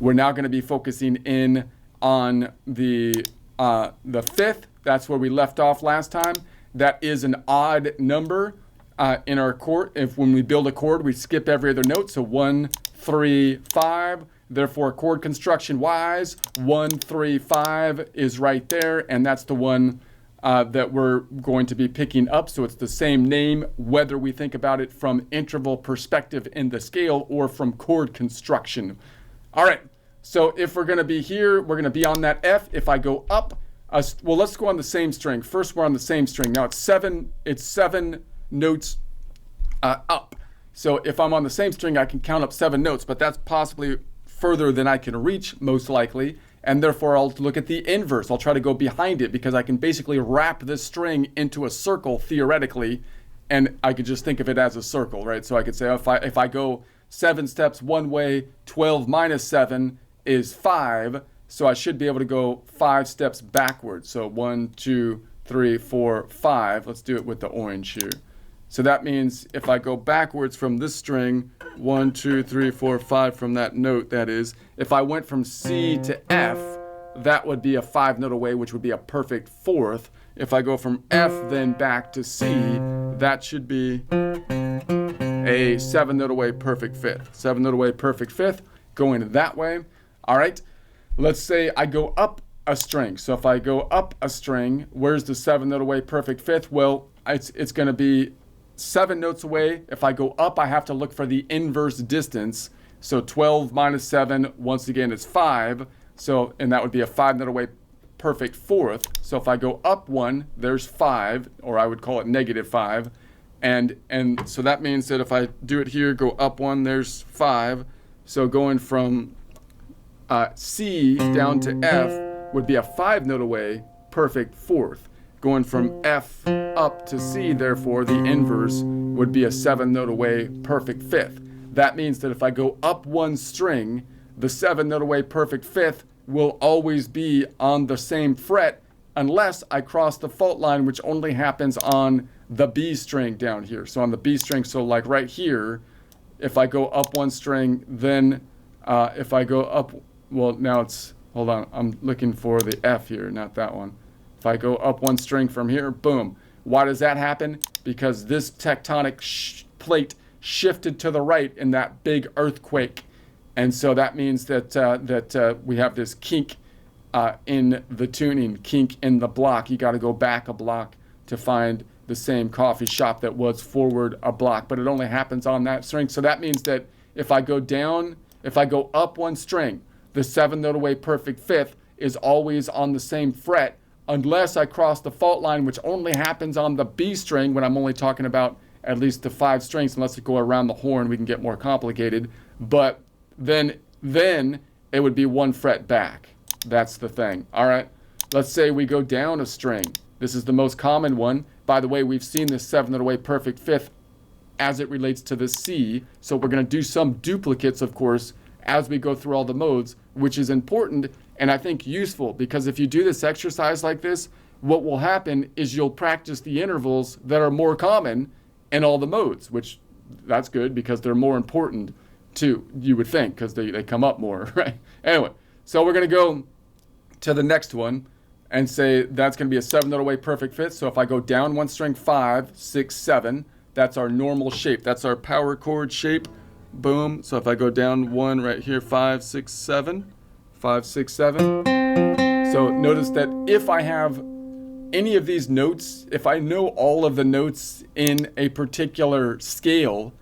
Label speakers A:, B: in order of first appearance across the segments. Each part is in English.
A: We're now going to be focusing in on the fifth. That's where we left off last time. That is an odd number in our chord. When we build a chord, we skip every other note. So 1, 3, 5. Therefore, chord construction wise, 1, 3, 5 is right there, and that's the one that we're going to be picking up. So it's the same name, whether we think about it from interval perspective in the scale or from chord construction. All right, so if we're going to be here, we're going to be on that F. If I go up, well, let's go on the same string. First, we're on the same string. Now it's seven notes up. So if I'm on the same string, I can count up 7 notes, but that's possibly further than I can reach, most likely, and therefore I'll look at the inverse. I'll try to go behind it because I can basically wrap this string into a circle theoretically, and I could just think of it as a circle, right? So I could say if I go 7 steps one way, 12 minus 7 is 5, so I should be able to go 5 steps backwards. So 1, 2, 3, 4, 5. Let's do it with the orange here. So that means if I go backwards from this string, 1, 2, 3, 4, 5 from that note, that is, if I went from C to F, that would be a 5 note away, which would be a perfect fourth. If I go from F then back to C, that should be a 7 note away perfect fifth. 7 note away perfect fifth, going that way. All right, let's say I go up a string. So if I go up a string, where's the 7 note away perfect fifth? Well, it's going to be 7 notes away. If I go up, I have to look for the inverse distance. So 12 minus 7, once again, is 5. So, and that would be a 5 note away perfect fourth. So if I go up 1, there's 5, or I would call it negative 5. And so that means that if I do it here, go up 1, there's 5. So going from C down to F would be a 5 note away perfect fourth. Going from F up to C, therefore, the inverse would be a 7 note away perfect fifth. That means that if I go up 1 string, the 7 note away perfect fifth will always be on the same fret unless I cross the fault line, which only happens on the B string down here. So on the B string, so like right here, if I go up 1 string, then if I go up, well, now it's, hold on, I'm looking for the F here, not that one. If I go up 1 string from here, boom. Why does that happen? Because this tectonic plate shifted to the right in that big earthquake. And so that means that we have this kink in the tuning, kink in the block. You got to go back a block to find the same coffee shop that was forward a block, but it only happens on that string. So that means that if I go down, if I go up 1 string, the 7 note away perfect fifth is always on the same fret, unless I cross the fault line, which only happens on the B string when I'm only talking about at least the 5 strings. Unless we go around the horn, we can get more complicated. But then it would be 1 fret back. That's the thing. All right. Let's say we go down a string. This is the most common one. By the way, we've seen this 7 note away perfect fifth as it relates to the C. So we're going to do some duplicates, of course, as we go through all the modes, which is important and I think useful, because if you do this exercise like this, what will happen is you'll practice the intervals that are more common in all the modes, which that's good because they're more important too, you would think, because they come up more, right? Anyway, so we're going to go to the next one and say that's going to be a 7 note away perfect fifth. So if I go down 1 string, 5, 6, 7, that's our normal shape. That's our power chord shape. Boom. So if I go down 1 right here, 5, 6, 7, 5, 6, 7. So notice that if I have any of these notes, if I know all of the notes in a particular scale,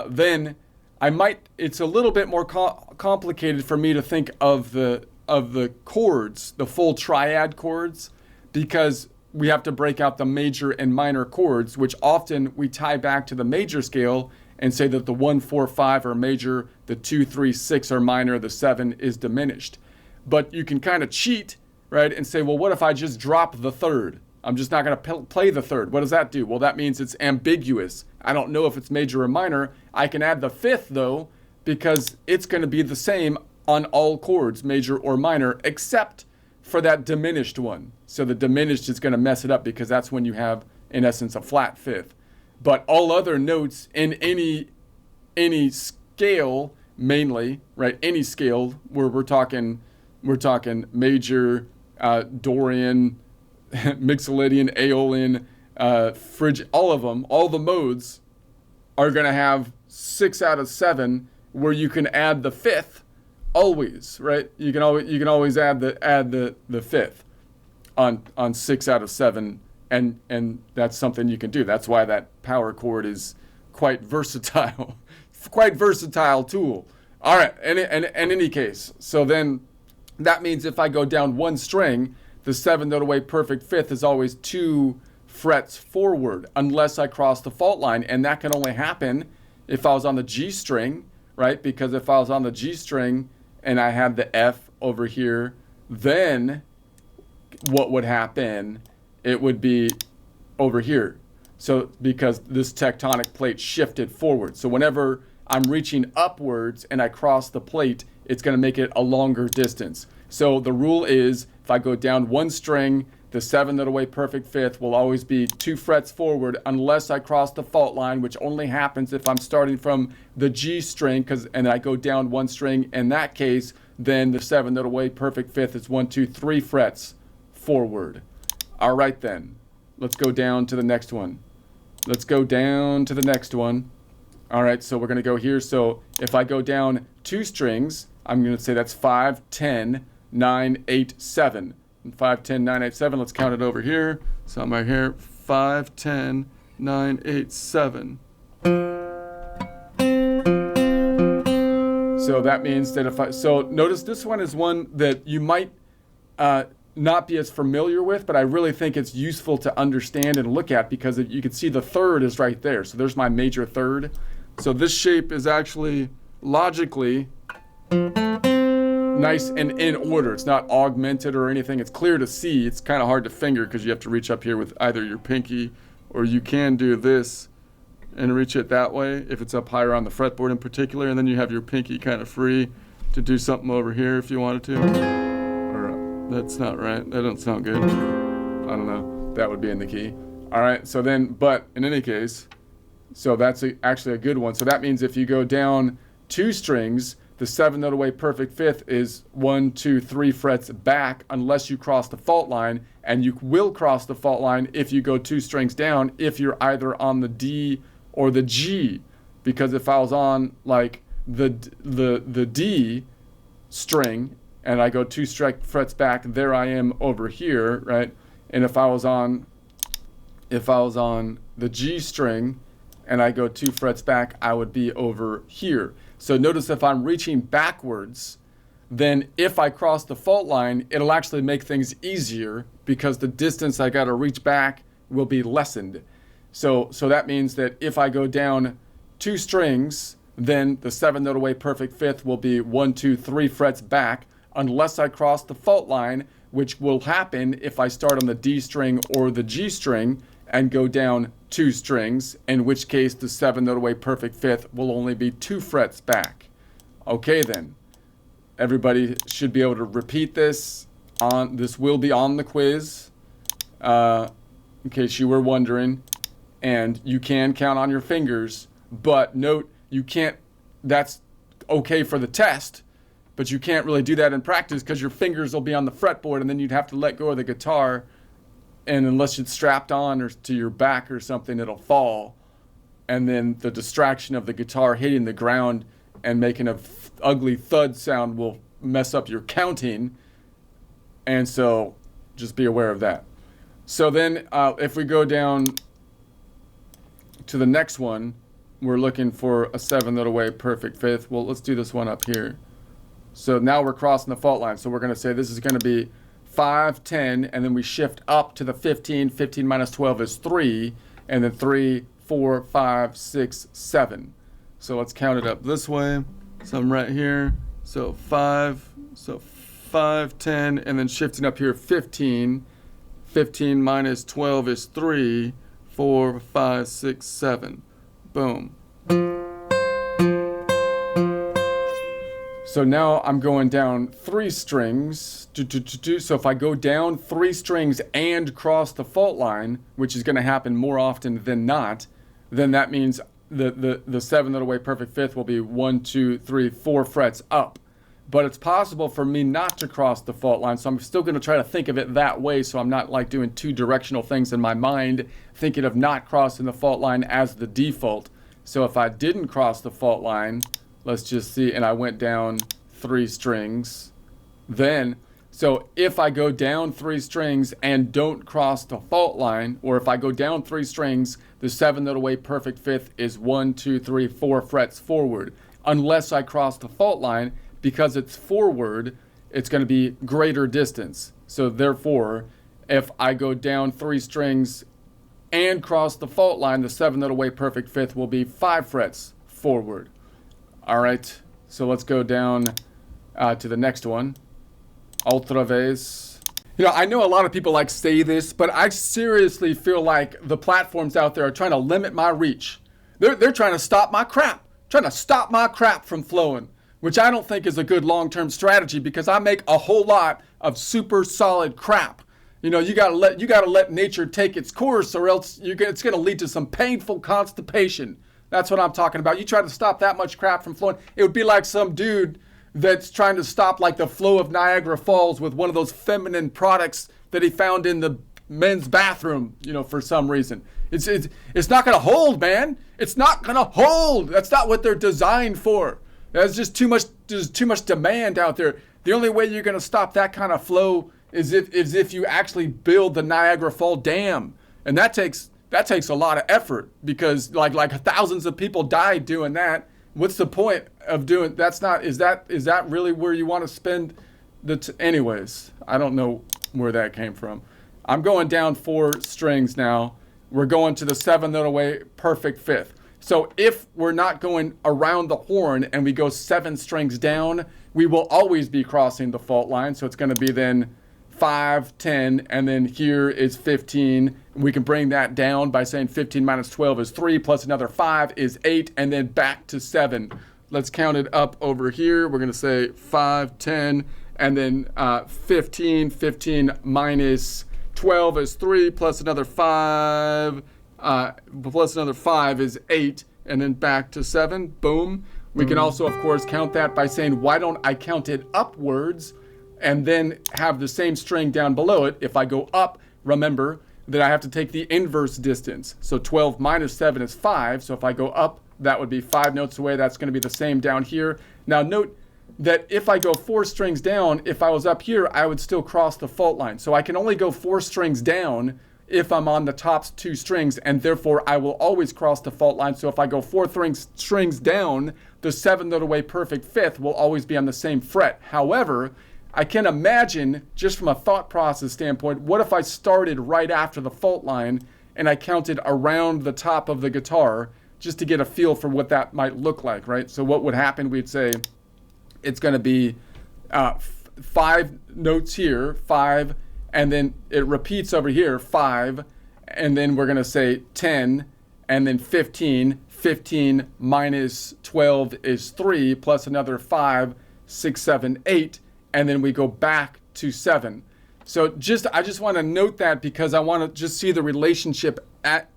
A: then I might, it's a little bit more complicated for me to think of the chords, the full triad chords, because we have to break out the major and minor chords, which often we tie back to the major scale and say that the 1, 4, 5 are major, the 2, 3, 6 are minor, the 7 is diminished. But you can kind of cheat, right, and say, well, what if I just drop the third? I'm just not going to play the third. What does that do? Well, that means it's ambiguous. I don't know if it's major or minor. I can add the fifth, though, because it's going to be the same on all chords, major or minor, except for that diminished one. So the diminished is going to mess it up because that's when you have, in essence, a flat fifth. But all other notes in any scale mainly, right? Any scale where we're talking major, Dorian, Mixolydian, Aeolian, Phrygian, all of them, all the modes are going to have 6 out of 7 where you can add the fifth always, right? You can always add the fifth on 6 out of 7, and that's something you can do. That's why that power chord is quite versatile, quite versatile tool. All right, and in any case, so then that means if I go down one string, the 7 note away perfect fifth is always 2 frets forward unless I cross the fault line, and that can only happen if I was on the G string, right? Because if I was on the G string and I had the F over here, then what would happen? It would be over here. So because this tectonic plate shifted forward. So whenever I'm reaching upwards and I cross the plate, it's going to make it a longer distance. So the rule is if I go down one string, the 7 note away perfect fifth will always be 2 frets forward unless I cross the fault line, which only happens if I'm starting from the G string, and I go down one string. In that case, then the 7 note away perfect fifth is 1, 2, 3 frets forward. All right then, let's go down to the next one. Let's go down to the next one. All right, so we're going to go here. So if I go down 2 strings, I'm going to say that's 5, 10, 9, 8, 7. 5, 10, 9, 8, 7. Let's count it over here. So I'm right here. 5, 10, 9, 8, 7. So that means that if so notice this one is one that you might not be as familiar with, but I really think it's useful to understand and look at because you can see the third is right there. So there's my major third. So this shape is actually logically nice and in order. It's not augmented or anything. It's clear to see. It's kind of hard to finger because you have to reach up here with either your pinky, or you can do this and reach it that way if it's up higher on the fretboard in particular, and then you have your pinky kind of free to do something over here if you wanted to. Or that's not right. That doesn't sound good. I don't know. That would be in the key. All right. So then, but in any case, so that's actually a good one. So that means if you go down 2 strings, the 7 note away perfect fifth is 1, 2, 3 frets back unless you cross the fault line, and you will cross the fault line if you go 2 strings down if you're either on the D or the G. Because if I was on like the D string and I go 2 frets back, there I am over here, right? And if I was on the G string and I go 2 frets back, I would be over here. So notice if I'm reaching backwards, then if I cross the fault line, it'll actually make things easier because the distance I got to reach back will be lessened. So that means that if I go down 2 strings, then the 7 note away perfect fifth will be 1, 2, 3 frets back unless I cross the fault line, which will happen if I start on the D string or the G string and go down 2 strings, in which case the 7 note away perfect fifth will only be 2 frets back. Okay then, everybody should be able to repeat this. This will be on the quiz, in case you were wondering, and you can count on your fingers, but note you can't, that's okay for the test, but you can't really do that in practice because your fingers will be on the fretboard and then you'd have to let go of the guitar. And unless it's strapped on or to your back or something, it'll fall. And then the distraction of the guitar hitting the ground and making a ugly thud sound will mess up your counting. And so just be aware of that. So then if we go down to the next one, we're looking for a 7 note away perfect fifth. Well, let's do this one up here. So now we're crossing the fault line. So we're going to say this is going to be 5, 10, and then we shift up to the 15. 15 minus 12 is 3, and then 3, 4, 5, 6, 7. So let's count it up this way. So I'm right here. So 5, 10, and then shifting up here 15. 15 minus 12 is 3, 4, 5, 6, 7. Boom. So now I'm going down 3 strings. So if I go down 3 strings and cross the fault line, which is going to happen more often than not, then that means the 7 note away perfect fifth will be 1, 2, 3, 4 frets up. But it's possible for me not to cross the fault line, so I'm still going to try to think of it that way, so I'm not like doing two directional things in my mind, thinking of not crossing the fault line as the default. So if I didn't cross the fault line, let's just see, and I went down 3 strings, then, so if I go down 3 strings and don't cross the fault line, or if I go down 3 strings, the 7 note away perfect fifth is 1, 2, 3, 4 frets forward, unless I cross the fault line. Because it's forward, it's going to be greater distance. So therefore, if I go down 3 strings and cross the fault line, the 7 note away perfect fifth will be 5 frets forward. All right, so let's go down to the next one. Otra vez. You know, I know a lot of people like say this, but I seriously feel like the platforms out there are trying to limit my reach. They're trying to stop my crap, from flowing, which I don't think is a good long-term strategy, because I make a whole lot of super solid crap. You know, you gotta let nature take its course, or else it's gonna lead to some painful constipation. That's what I'm talking about. You try to stop that much crap from flowing, it would be like some dude that's trying to stop like the flow of Niagara Falls with one of those feminine products that he found in the men's bathroom, you know, for some reason. It's not gonna hold, man. It's not gonna hold. That's not what they're designed for. There's just too much demand out there. The only way you're going to stop that kind of flow is if you actually build the Niagara Falls Dam, and that takes a lot of effort, because like thousands of people died doing that. What's the point of doing? Is that really where you want to spend anyways? I don't know where that came from. I'm going down 4 strings now. We're going to the 7 note away perfect fifth. So if we're not going around the horn and we go 7 strings down, we will always be crossing the fault line. So it's going to be then 5, 10, and then here is 15. We can bring that down by saying 15 minus 12 is 3, plus another 5 is 8, and then back to 7. Let's count it up over here. We're going to say 5, 10, and then 15. 15 minus 12 is 3, plus another 5. Plus another 5 is 8, and then back to 7. Boom. We can also, of course, count that by saying, why don't I count it upwards and then have the same string down below it? If I go up, remember that I have to take the inverse distance. So 12 minus 7 is 5. So if I go up, that would be 5 notes away. That's going to be the same down here. Now note that if I go 4 strings down, if I was up here, I would still cross the fault line. So I can only go 4 strings down if I'm on the top 2 strings, and therefore I will always cross the fault line. So if I go 4 strings down, the 7 note away perfect fifth will always be on the same fret. However, I can imagine, just from a thought process standpoint, what if I started right after the fault line and I counted around the top of the guitar, just to get a feel for what that might look like, right? So what would happen, we'd say it's going to be 5 notes here, 5, and then it repeats over here, 5, and then we're going to say 10, and then 15. 15 minus 12 is 3, plus another 5, 6, 7, 8, and then we go back to 7. So I just want to note that, because I want to just see the relationship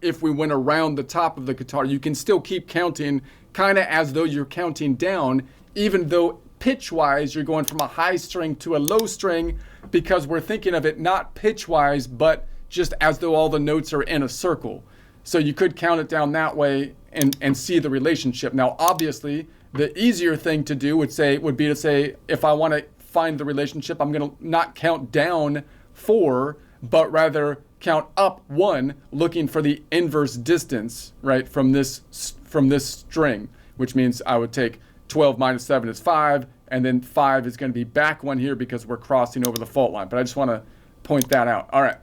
A: if we went around the top of the guitar. You can still keep counting kind of as though you're counting down, even though pitch-wise you're going from a high string to a low string, because we're thinking of it not pitch-wise, but just as though all the notes are in a circle. So you could count it down that way and see the relationship. Now, obviously, the easier thing to do would be to say, if I want to find the relationship, I'm going to not count down 4, but rather count up 1, looking for the inverse distance, right, from this string, which means I would take 12 minus 7 is 5, and then 5 is going to be back 1 here because we're crossing over the fault line. But I just want to point that out. All right.